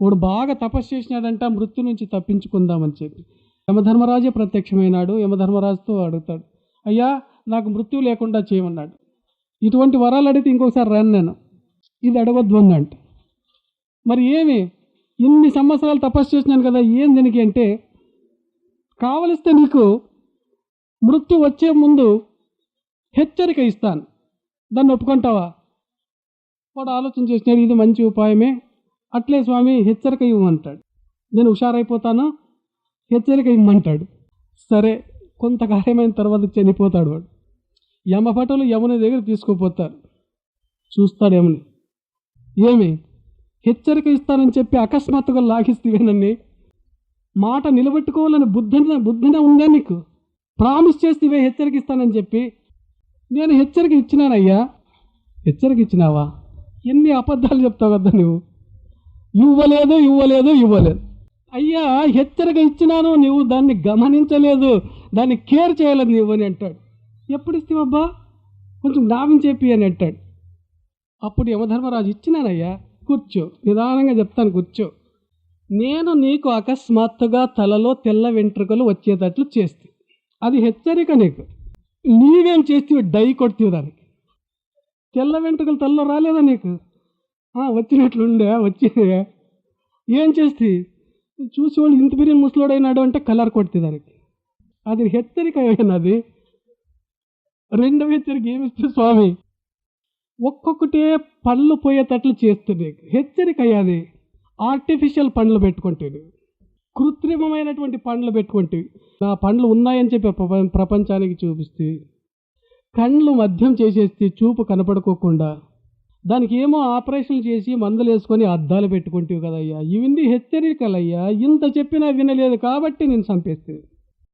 వాడు బాగా తపస్సు చేసినాడంట మృత్యు నుంచి తప్పించుకుందామని చెప్పి యమధర్మరాజే ప్రత్యక్షమైనాడు. యమధర్మరాజుతో అడుగుతాడు, అయ్యా నాకు మృత్యు లేకుండా చేయమన్నాడు. ఇటువంటి వరాలు అడిగితే ఇంకొకసారి రాను నేను, ఇది అడగొద్దు అందంట. మరి ఏమి ఇన్ని సంవత్సరాలు తపస్సు చేసినాను కదా, ఏం దీనికి అంటే, కావలిస్తే నీకు మృత్యు వచ్చే ముందు హెచ్చరిక ఇస్తాను, దాన్ని ఒప్పుకుంటావా? వాడు ఆలోచన చేసినాడు, ఇది మంచి ఉపాయమే, అట్లే స్వామి హెచ్చరిక ఇవ్వమంటాడు. నేను హుషారైపోతాను, హెచ్చరిక ఇవ్వమంటాడు. సరే, కొంతకాలమైన తర్వాత చనిపోతాడు వాడు. యమభటులు యముని దగ్గర తీసుకుపోతారు. చూస్తాడు యముని, ఏమి హెచ్చరిక ఇస్తానని చెప్పి అకస్మాత్తుగా లాగిస్తేవేనని, మాట నిలబెట్టుకోవాలని బుద్ధినే ఉందా నీకు? ప్రామిస్ చేస్తేవే హెచ్చరిక ఇస్తానని చెప్పి. నేను హెచ్చరిక ఇచ్చినానయ్యా. హెచ్చరిక ఇచ్చినావా? ఎన్ని అబద్ధాలు చెప్తావు కదా నువ్వు. ఇవ్వలేదు అయ్యా, హెచ్చరిక ఇచ్చినాను, నువ్వు దాన్ని గమనించలేదు, దాన్ని కేర్ చేయలేదు నువ్వు అని అంటాడు. ఎప్పుడు ఇస్తావబ్బా, కొంచెం జ్ఞాపం చెప్పి అని అంటాడు. అప్పుడు యమధర్మరాజు, ఇచ్చినానయ్యా, కూర్చో, నిదానంగా చెప్తాను, కూర్చో. నేను నీకు అకస్మాత్తుగా తలలో తెల్ల వెంట్రుకలు వచ్చేటట్లు చేస్తే అది హెచ్చరిక నీకు. నీవేం చేస్తే డై కొడుతీవి దానికి. తెల్ల వెంట్రుకలు తలలో రాలేదా నీకు? వచ్చినట్లుండే, వచ్చిందే. ఏం చేస్తే చూసి వాళ్ళు ఇంత పెరిగిన ముసలోడైనాడు అంటే కలర్ కొడుతుంది దానికి. అది హెచ్చరిక అయినది. రెండవ హెచ్చరిక ఏమిస్తే స్వామి, ఒక్కొక్కటే పళ్ళు పోయేటట్లు చేస్తుంది. హెచ్చరిక అయ్యాది. ఆర్టిఫిషియల్ పండ్లు పెట్టుకుంటేవి, కృత్రిమమైనటువంటి పండ్లు పెట్టుకుంటేవి. నా పండ్లు ఉన్నాయని చెప్పి ప్రపంచానికి చూపిస్తే, కళ్ళు మద్యం చేసేస్తే చూపు కనపడుకోకుండా, దానికి ఏమో ఆపరేషన్లు చేసి మందులు వేసుకొని అద్దాలు పెట్టుకుంటేవి కదయ్యా. ఇవన్నీ హెచ్చరికలయ్యా. ఇంత చెప్పినా వినలేదు కాబట్టి నేను చంపేస్తే.